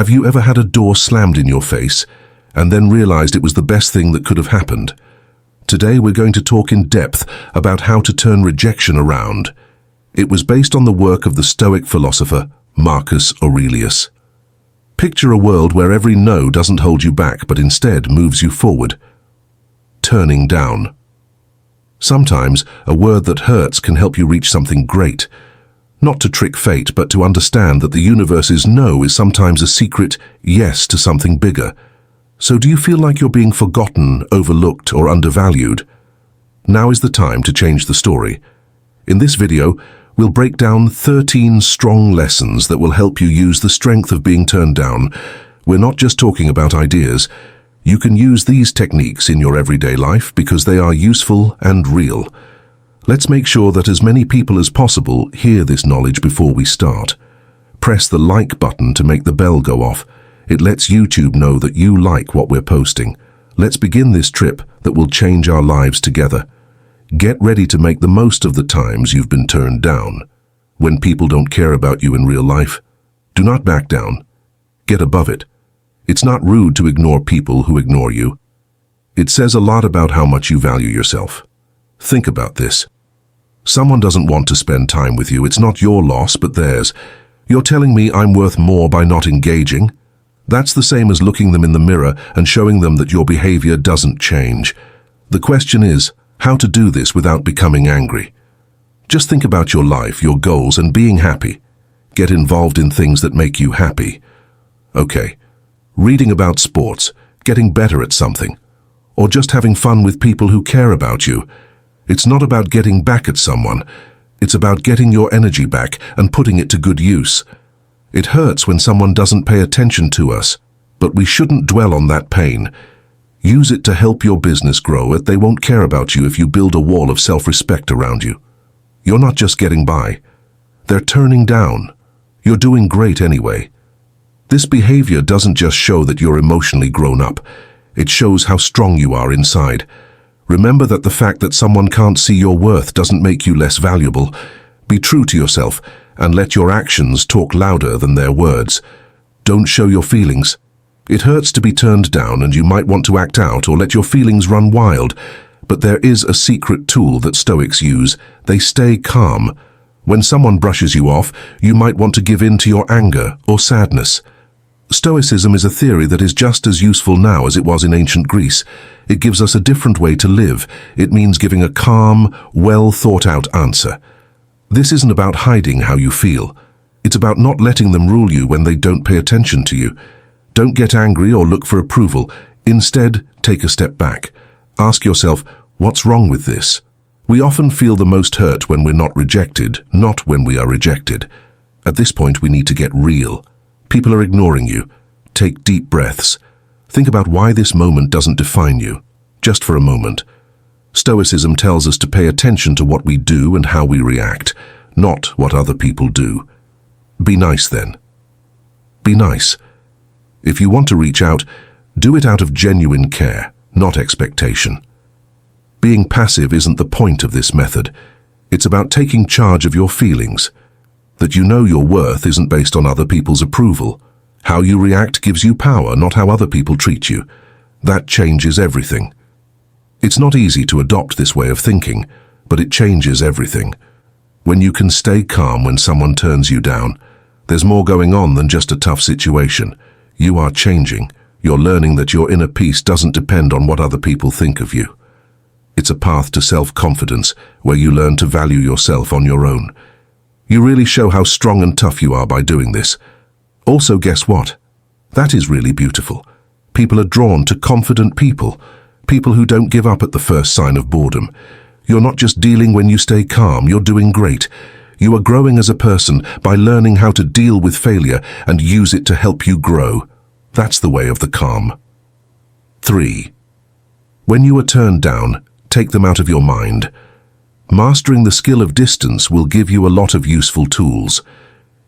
Have you ever had a door slammed in your face and then realized it was the best thing that could have happened? Today we're going to talk in depth about how to turn rejection around. It was based on the work of the Stoic philosopher Marcus Aurelius. Picture a world where every no doesn't hold you back but instead moves you forward. Turning down. Sometimes a word that hurts can help you reach something great. Not to trick fate, but to understand that the universe's no is sometimes a secret yes to something bigger. So do you feel like you're being forgotten, overlooked, or undervalued? Now is the time to change the story. In this video, we'll break down 13 strong lessons that will help you use the strength of being turned down. We're not just talking about ideas. You can use these techniques in your everyday life because they are useful and real. Let's make sure that as many people as possible hear this knowledge before we start. Press the like button to make the bell go off. It lets YouTube know that you like what we're posting. Let's begin this trip that will change our lives together. Get ready to make the most of the times you've been turned down. When people don't care about you in real life, do not back down. Get above it. It's not rude to ignore people who ignore you. It says a lot about how much you value yourself. Think about this. Someone doesn't want to spend time with you. It's not your loss, but theirs. You're telling me I'm worth more by not engaging? That's the same as looking them in the mirror and showing them that your behavior doesn't change. The question is, how to do this without becoming angry. Just think about your life, your goals, and being happy. Get involved in things that make you happy. Okay, reading about sports, getting better at something, or just having fun with people who care about you. It's not about getting back at someone. It's about getting your energy back and putting it to good use. It hurts when someone doesn't pay attention to us, but we shouldn't dwell on that pain. Use it to help your business grow. They won't care about you if you build a wall of self-respect around you. You're not just getting by. They're turning down. You're doing great anyway. This behavior doesn't just show that you're emotionally grown up. It shows how strong you are inside. Remember that the fact that someone can't see your worth doesn't make you less valuable. Be true to yourself and let your actions talk louder than their words. Don't show your feelings. It hurts to be turned down and you might want to act out or let your feelings run wild. But there is a secret tool that Stoics use. They stay calm. When someone brushes you off, you might want to give in to your anger or sadness. Stoicism is a theory that is just as useful now as it was in ancient Greece. It gives us a different way to live. It means giving a calm, well-thought-out answer. This isn't about hiding how you feel. It's about not letting them rule you when they don't pay attention to you. Don't get angry or look for approval. Instead, take a step back. Ask yourself, what's wrong with this? We often feel the most hurt when we're not rejected, not when we are rejected. At this point, we need to get real. People are ignoring you. Take deep breaths. Think about why this moment doesn't define you. Just for a moment. Stoicism tells us to pay attention to what we do and how we react, not what other people do. Be nice then. Be nice. If you want to reach out, do it out of genuine care, not expectation. Being passive isn't the point of this method. It's about taking charge of your feelings. That you know your worth isn't based on other people's approval. How you react gives you power, not how other people treat you. That changes everything. It's not easy to adopt this way of thinking, but it changes everything. When you can stay calm when someone turns you down, there's more going on than just a tough situation. You are changing. You're learning that your inner peace doesn't depend on what other people think of you. It's a path to self-confidence where you learn to value yourself on your own. You really show how strong and tough you are by doing this. Also, guess what? That is really beautiful. People are drawn to confident people, people who don't give up at the first sign of boredom. You're not just dealing when you stay calm, you're doing great. You are growing as a person by learning how to deal with failure and use it to help you grow. That's the way of the calm. 3. When you are turned down, take them out of your mind. Mastering the skill of distance will give you a lot of useful tools.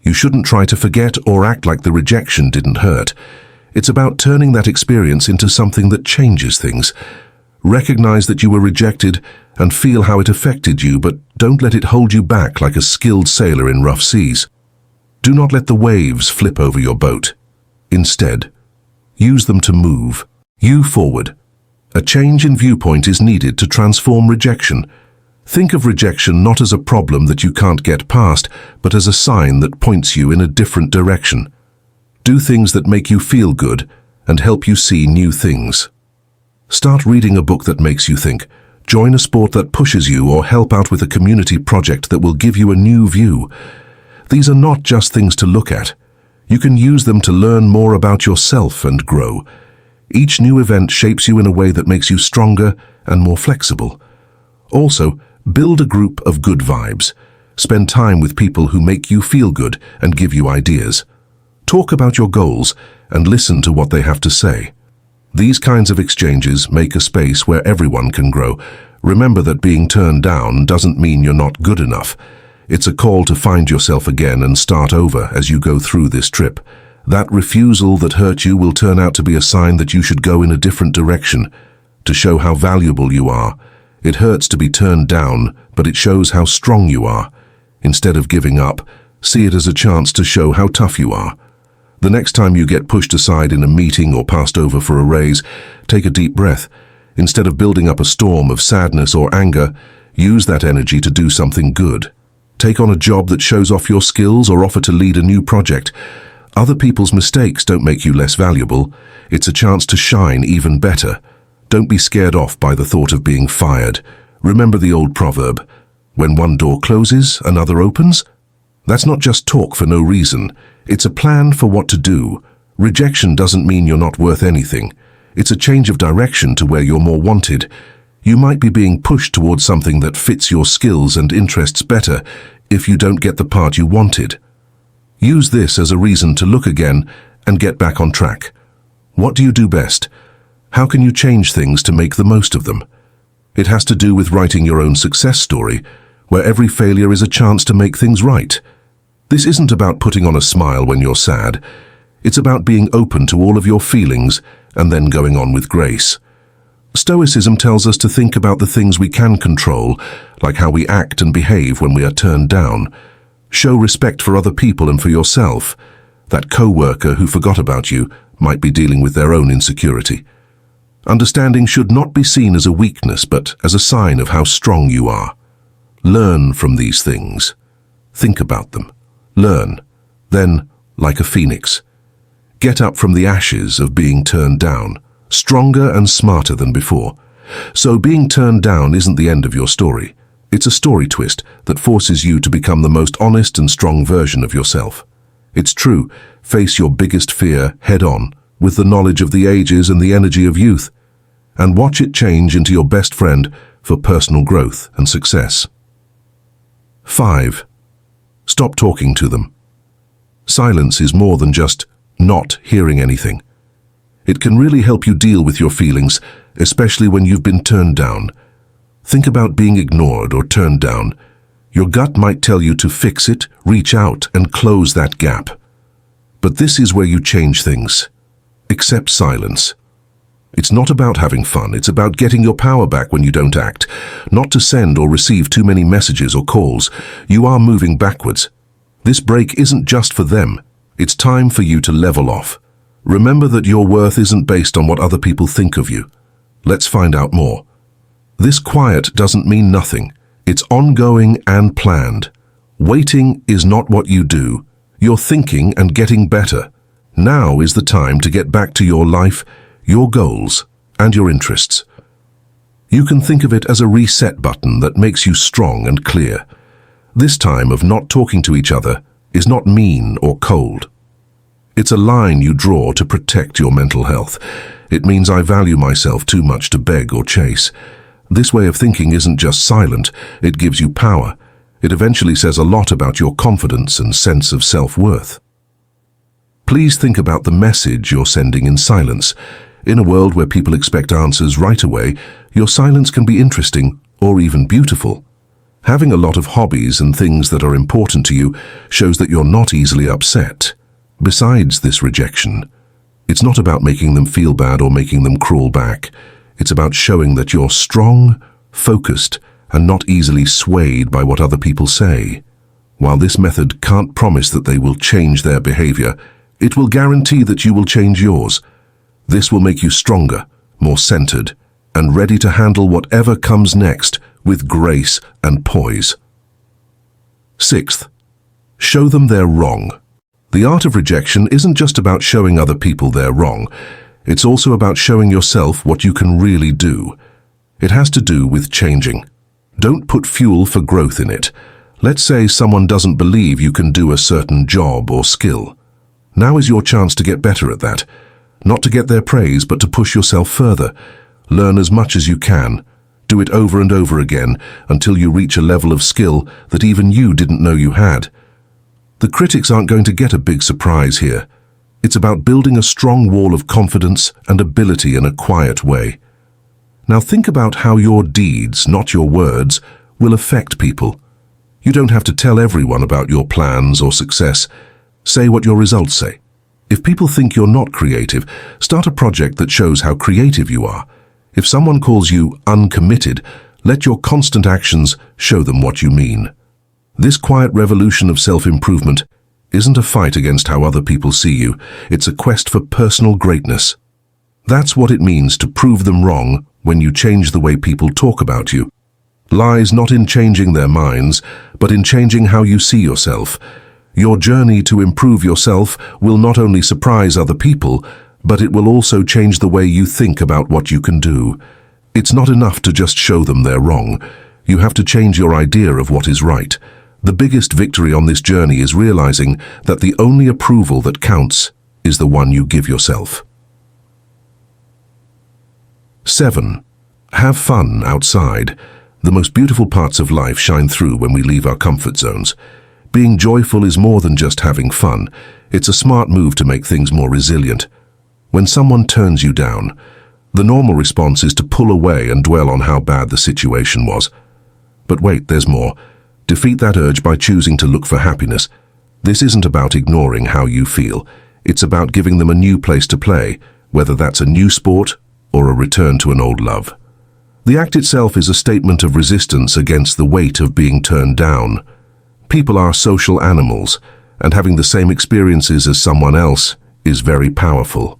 You shouldn't try to forget or act like the rejection didn't hurt. It's about turning that experience into something that changes things. Recognize that you were rejected and feel how it affected you, but don't let it hold you back like a skilled sailor in rough seas. Do not let the waves flip over your boat. Instead, use them to move you forward. A change in viewpoint is needed to transform rejection. Think of rejection not as a problem that you can't get past, but as a sign that points you in a different direction. Do things that make you feel good and help you see new things. Start reading a book that makes you think. Join a sport that pushes you, or help out with a community project that will give you a new view. These are not just things to look at. You can use them to learn more about yourself and grow. Each new event shapes you in a way that makes you stronger and more flexible. Also, build a group of good vibes. Spend time with people who make you feel good and give you ideas. Talk about your goals and listen to what they have to say. These kinds of exchanges make a space where everyone can grow. Remember that being turned down doesn't mean you're not good enough. It's a call to find yourself again and start over as you go through this trip. That refusal that hurt you will turn out to be a sign that you should go in a different direction, to show how valuable you are. It hurts to be turned down, but it shows how strong you are. Instead of giving up, see it as a chance to show how tough you are. The next time you get pushed aside in a meeting or passed over for a raise, take a deep breath. Instead of building up a storm of sadness or anger, use that energy to do something good. Take on a job that shows off your skills or offer to lead a new project. Other people's mistakes don't make you less valuable. It's a chance to shine even better. Don't be scared off by the thought of being fired. Remember the old proverb, when one door closes, another opens? That's not just talk for no reason. It's a plan for what to do. Rejection doesn't mean you're not worth anything. It's a change of direction to where you're more wanted. You might be being pushed towards something that fits your skills and interests better if you don't get the part you wanted. Use this as a reason to look again and get back on track. What do you do best? How can you change things to make the most of them? It has to do with writing your own success story, where every failure is a chance to make things right. This isn't about putting on a smile when you're sad. It's about being open to all of your feelings and then going on with grace. Stoicism tells us to think about the things we can control, like how we act and behave when we are turned down. Show respect for other people and for yourself. That co-worker who forgot about you might be dealing with their own insecurity. Understanding should not be seen as a weakness, but as a sign of how strong you are. Learn from these things. Think about them. Learn. Then, like a phoenix, get up from the ashes of being turned down, stronger and smarter than before. So being turned down isn't the end of your story. It's a story twist that forces you to become the most honest and strong version of yourself. It's true, face your biggest fear head on, with the knowledge of the ages and the energy of youth, and watch it change into your best friend for personal growth and success. 5. Stop talking to them. Silence is more than just not hearing anything. It can really help you deal with your feelings, especially when you've been turned down. Think about being ignored or turned down. Your gut might tell you to fix it, reach out, and close that gap. But this is where you change things. Accept silence. It's not about having fun, it's about getting your power back when you don't act. Not to send or receive too many messages or calls. You are moving backwards. This break isn't just for them. It's time for you to level off. Remember that your worth isn't based on what other people think of you. Let's find out more. This quiet doesn't mean nothing. It's ongoing and planned. Waiting is not what you do. You're thinking and getting better. Now is the time to get back to your life, your goals, and your interests. You can think of it as a reset button that makes you strong and clear. This time of not talking to each other is not mean or cold. It's a line you draw to protect your mental health. It means I value myself too much to beg or chase. This way of thinking isn't just silent, it gives you power. It eventually says a lot about your confidence and sense of self-worth. Please think about the message you're sending in silence. In a world where people expect answers right away, your silence can be interesting or even beautiful. Having a lot of hobbies and things that are important to you shows that you're not easily upset. Besides this rejection, it's not about making them feel bad or making them crawl back. It's about showing that you're strong, focused, and not easily swayed by what other people say. While this method can't promise that they will change their behavior, It will guarantee that you will change yours. This will make you stronger, more centered, and ready to handle whatever comes next with grace and poise. Sixth, show them they're wrong. The art of rejection isn't just about showing other people they're wrong. It's also about showing yourself what you can really do. It has to do with changing. Don't put fuel for growth in it. Let's say someone doesn't believe you can do a certain job or skill. Now is your chance to get better at that. Not to get their praise, but to push yourself further. Learn as much as you can. Do it over and over again until you reach a level of skill that even you didn't know you had. The critics aren't going to get a big surprise here. It's about building a strong wall of confidence and ability in a quiet way. Now think about how your deeds, not your words, will affect people. You don't have to tell everyone about your plans or success. Say what your results say. If people think you're not creative, start a project that shows how creative you are. If someone calls you uncommitted, let your constant actions show them what you mean. This quiet revolution of self-improvement isn't a fight against how other people see you. It's a quest for personal greatness. That's what it means to prove them wrong when you change the way people talk about you. Lies not in changing their minds, but in changing how you see yourself. Your journey to improve yourself will not only surprise other people, but it will also change the way you think about what you can do. It's not enough to just show them they're wrong. You have to change your idea of what is right. The biggest victory on this journey is realizing that the only approval that counts is the one you give yourself. 7. Have fun outside. The most beautiful parts of life shine through when we leave our comfort zones. Being joyful is more than just having fun. It's a smart move to make things more resilient. When someone turns you down, the normal response is to pull away and dwell on how bad the situation was. But wait, there's more. Defeat that urge by choosing to look for happiness. This isn't about ignoring how you feel. It's about giving them a new place to play, whether that's a new sport or a return to an old love. The act itself is a statement of resistance against the weight of being turned down. People are social animals, and having the same experiences as someone else is very powerful.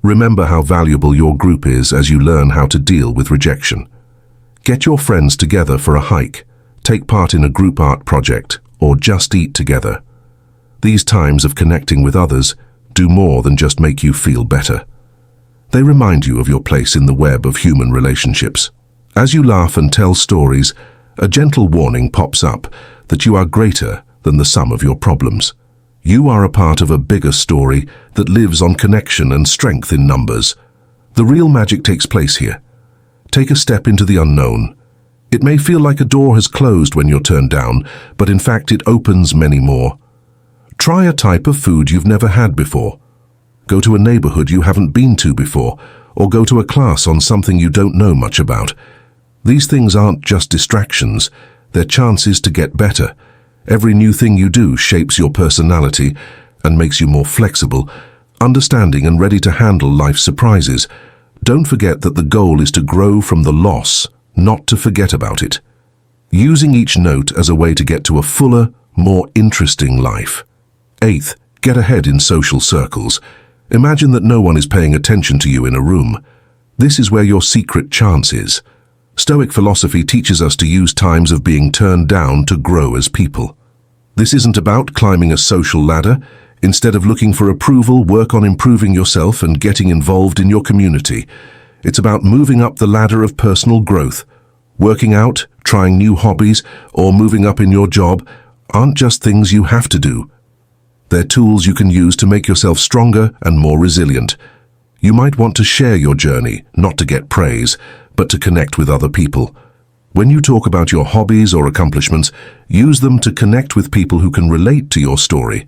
Remember how valuable your group is as you learn how to deal with rejection. Get your friends together for a hike, take part in a group art project, or just eat together. These times of connecting with others do more than just make you feel better. They remind you of your place in the web of human relationships. As you laugh and tell stories, a gentle warning pops up that you are greater than the sum of your problems. You are a part of a bigger story that lives on connection and strength in numbers. The real magic takes place here. Take a step into the unknown. It may feel like a door has closed when you're turned down, but in fact it opens many more. Try a type of food you've never had before. Go to a neighborhood you haven't been to before, or go to a class on something you don't know much about. These things aren't just distractions, they're chances to get better. Every new thing you do shapes your personality and makes you more flexible, understanding and ready to handle life's surprises. Don't forget that the goal is to grow from the loss, not to forget about it. Using each note as a way to get to a fuller, more interesting life. 8th, get ahead in social circles. Imagine that no one is paying attention to you in a room. This is where your secret chance is. Stoic philosophy teaches us to use times of being turned down to grow as people. This isn't about climbing a social ladder. Instead of looking for approval, work on improving yourself and getting involved in your community. It's about moving up the ladder of personal growth. Working out, trying new hobbies, or moving up in your job aren't just things you have to do. They're tools you can use to make yourself stronger and more resilient. You might want to share your journey, not to get praise, but to connect with other people. When you talk about your hobbies or accomplishments, use them to connect with people who can relate to your story.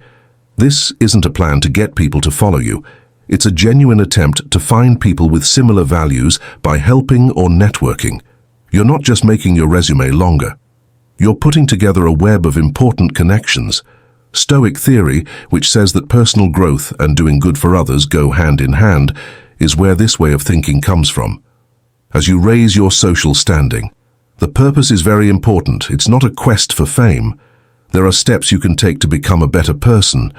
This isn't a plan to get people to follow you. It's a genuine attempt to find people with similar values by helping or networking. You're not just making your resume longer. You're putting together a web of important connections. Stoic theory, which says that personal growth and doing good for others go hand in hand, is where this way of thinking comes from. As you raise your social standing, the purpose is very important. It's not a quest for fame. There are steps you can take to become a better person.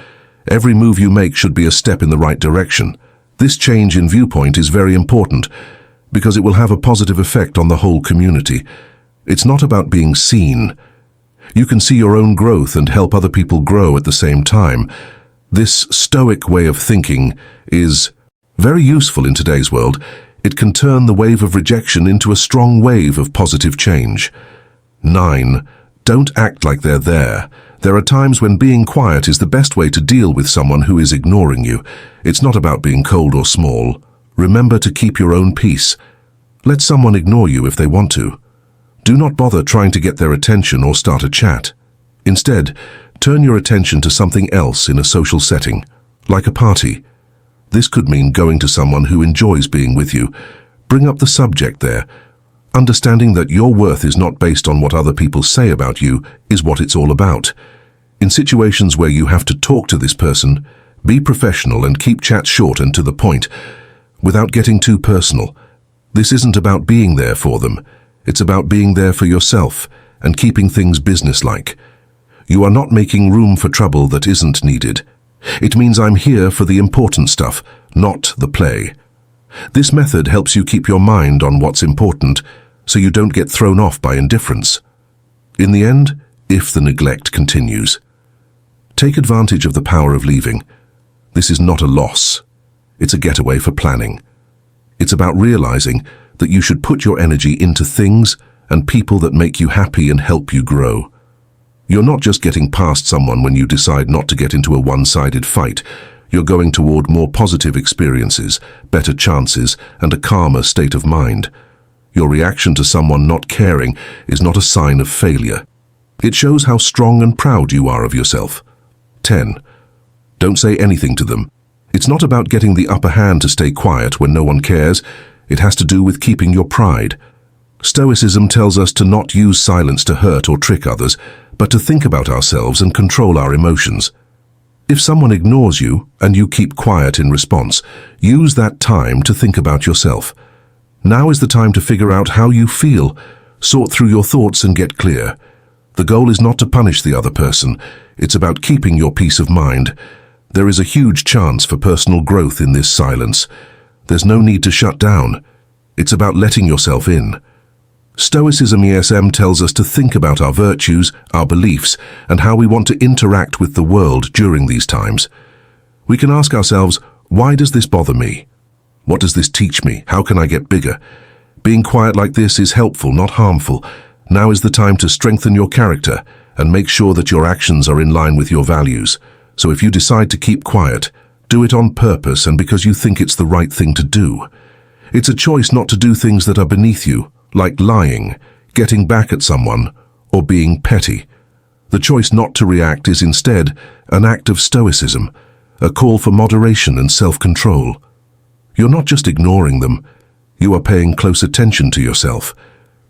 Every move you make should be a step in the right direction. This change in viewpoint is very important because it will have a positive effect on the whole community. It's not about being seen. You can see your own growth and help other people grow at the same time. This Stoic way of thinking is very useful in today's world. It can turn the wave of rejection into a strong wave of positive change. 9. Don't act like they're there. There are times when being quiet is the best way to deal with someone who is ignoring you. It's not about being cold or small. Remember to keep your own peace. Let someone ignore you if they want to. Do not bother trying to get their attention or start a chat. Instead, turn your attention to something else in a social setting, like a party. This could mean going to someone who enjoys being with you. Bring up the subject there. Understanding that your worth is not based on what other people say about you is what it's all about. In situations where you have to talk to this person, be professional and keep chats short and to the point, without getting too personal. This isn't about being there for them. It's about being there for yourself and keeping things businesslike. You are not making room for trouble that isn't needed. It means I'm here for the important stuff, not the play. This method helps you keep your mind on what's important so you don't get thrown off by indifference. In the end, if the neglect continues, take advantage of the power of leaving. This is not a loss. It's a getaway for planning. It's about realizing that you should put your energy into things and people that make you happy and help you grow. You're not just getting past someone when you decide not to get into a one-sided fight. You're going toward more positive experiences, better chances, and a calmer state of mind. Your reaction to someone not caring is not a sign of failure. It shows how strong and proud you are of yourself. 10. Don't say anything to them. It's not about getting the upper hand to stay quiet when no one cares. It has to do with keeping your pride. Stoicism tells us to not use silence to hurt or trick others, but to think about ourselves and control our emotions. If someone ignores you and you keep quiet in response, use that time to think about yourself. Now is the time to figure out how you feel, sort through your thoughts and get clear. The goal is not to punish the other person. It's about keeping your peace of mind. There is a huge chance for personal growth in this silence. There's no need to shut down. It's about letting yourself in. Stoicism ESM tells us to think about our virtues, our beliefs, and how we want to interact with the world during these times. We can ask ourselves, why does this bother me? What does this teach me? How can I get bigger? Being quiet like this is helpful, not harmful. Now is the time to strengthen your character and make sure that your actions are in line with your values. So if you decide to keep quiet, do it on purpose and because you think it's the right thing to do. It's a choice not to do things that are beneath you, like lying, getting back at someone, or being petty. The choice not to react is instead an act of stoicism, a call for moderation and self-control. You're not just ignoring them, you are paying close attention to yourself.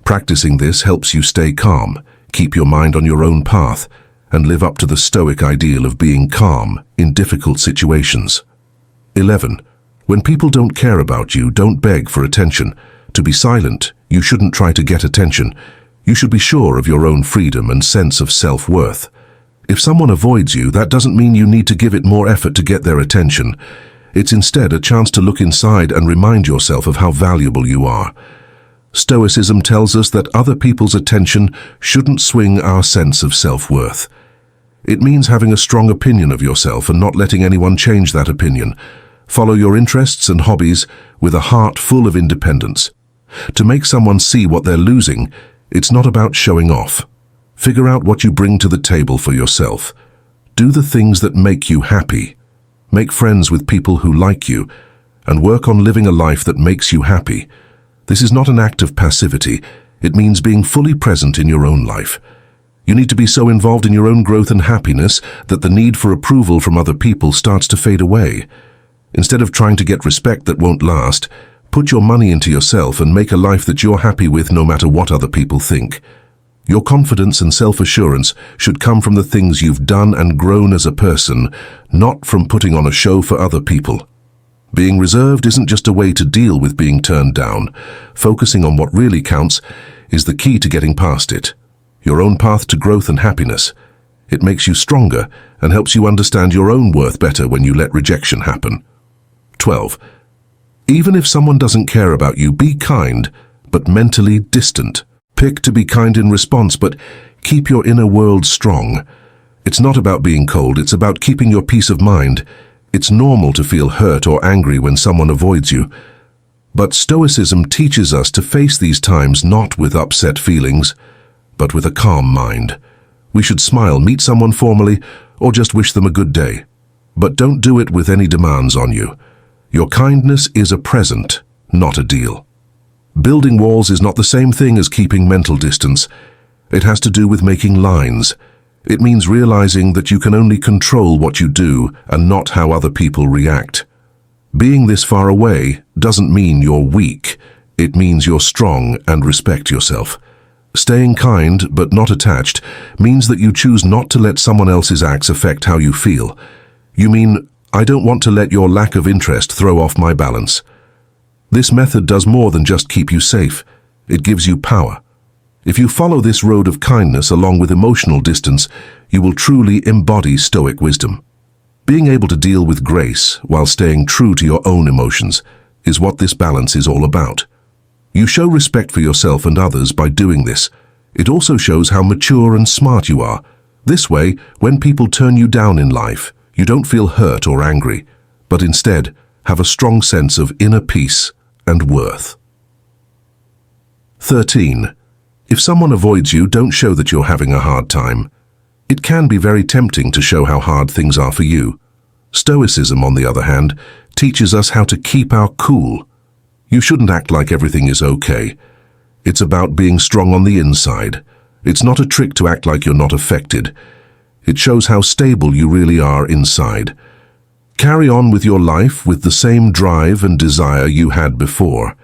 Practicing this helps you stay calm, keep your mind on your own path, and live up to the Stoic ideal of being calm in difficult situations. 11. When people don't care about you, don't beg for attention. To be silent, you shouldn't try to get attention. You should be sure of your own freedom and sense of self-worth. If someone avoids you, that doesn't mean you need to give it more effort to get their attention. It's instead a chance to look inside and remind yourself of how valuable you are. Stoicism tells us that other people's attention shouldn't swing our sense of self-worth. It means having a strong opinion of yourself and not letting anyone change that opinion. Follow your interests and hobbies with a heart full of independence. To make someone see what they're losing, it's not about showing off. Figure out what you bring to the table for yourself. Do the things that make you happy. Make friends with people who like you, and work on living a life that makes you happy. This is not an act of passivity. It means being fully present in your own life. You need to be so involved in your own growth and happiness that the need for approval from other people starts to fade away. Instead of trying to get respect that won't last, put your money into yourself and make a life that you're happy with no matter what other people think. Your confidence and self-assurance should come from the things you've done and grown as a person, not from putting on a show for other people. Being reserved isn't just a way to deal with being turned down. Focusing on what really counts is the key to getting past it. Your own path to growth and happiness. It makes you stronger and helps you understand your own worth better when you let rejection happen. 12. Even if someone doesn't care about you, be kind, but mentally distant. Pick to be kind in response, but keep your inner world strong. It's not about being cold, it's about keeping your peace of mind. It's normal to feel hurt or angry when someone avoids you. But Stoicism teaches us to face these times not with upset feelings, but with a calm mind. We should smile, meet someone formally, or just wish them a good day. But don't do it with any demands on you. Your kindness is a present, not a deal. Building walls is not the same thing as keeping mental distance. It has to do with making lines. It means realizing that you can only control what you do and not how other people react. Being this far away doesn't mean you're weak. It means you're strong and respect yourself. Staying kind but not attached means that you choose not to let someone else's acts affect how you feel. You mean, I don't want to let your lack of interest throw off my balance. This method does more than just keep you safe. It gives you power. If you follow this road of kindness along with emotional distance, you will truly embody Stoic wisdom. Being able to deal with grace while staying true to your own emotions is what this balance is all about. You show respect for yourself and others by doing this. It also shows how mature and smart you are. This way, when people turn you down in life, you don't feel hurt or angry, but instead have a strong sense of inner peace and worth. 13. If someone avoids you, don't show that you're having a hard time. It can be very tempting to show how hard things are for you. Stoicism, on the other hand, teaches us how to keep our cool. You shouldn't act like everything is okay. It's about being strong on the inside. It's not a trick to act like you're not affected. It shows how stable you really are inside. Carry on with your life with the same drive and desire you had before.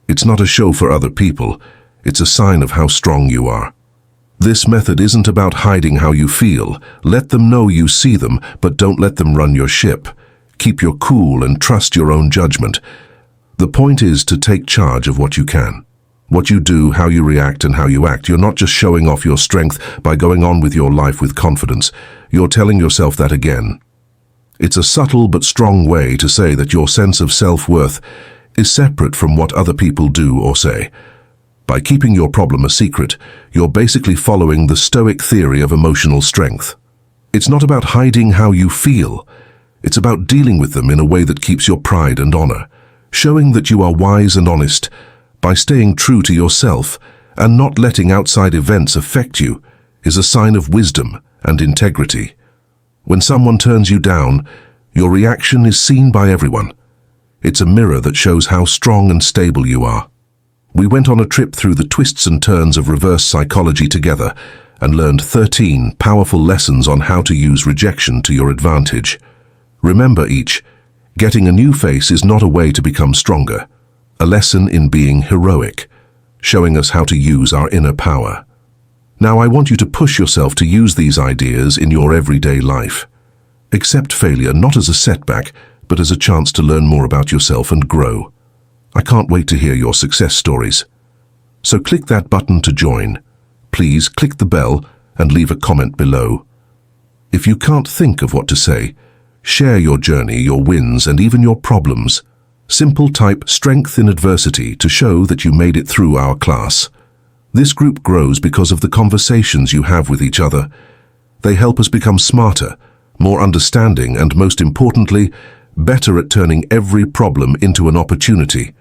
It's not a show for other people. It's a sign of how strong you are. This method isn't about hiding how you feel. Let them know you see them, but don't let them run your ship. Keep your cool and trust your own judgment. The point is to take charge of what you can. What you do, how you react, and how you act. You're not just showing off your strength by going on with your life with confidence. You're telling yourself that again. It's a subtle but strong way to say that your sense of self-worth is separate from what other people do or say. By keeping your problem a secret, you're basically following the Stoic theory of emotional strength. It's not about hiding how you feel. It's about dealing with them in a way that keeps your pride and honor, showing that you are wise and honest by staying true to yourself and not letting outside events affect you is a sign of wisdom and integrity. When someone turns you down, your reaction is seen by everyone. It's a mirror that shows how strong and stable you are. We went on a trip through the twists and turns of reverse psychology together and learned 13 powerful lessons on how to use rejection to your advantage. Remember each, getting a new face is not a way to become stronger. A lesson in being heroic, showing us how to use our inner power. Now I want you to push yourself to use these ideas in your everyday life. Accept failure not as a setback, but as a chance to learn more about yourself and grow. I can't wait to hear your success stories. So click that button to join. Please click the bell and leave a comment below. If you can't think of what to say, share your journey, your wins, and even your problems. Simple type strength in adversity to show that you made it through our class. This group grows because of the conversations you have with each other. They help us become smarter, more understanding, and most importantly, better at turning every problem into an opportunity.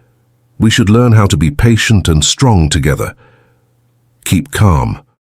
We should learn how to be patient and strong together. Keep calm.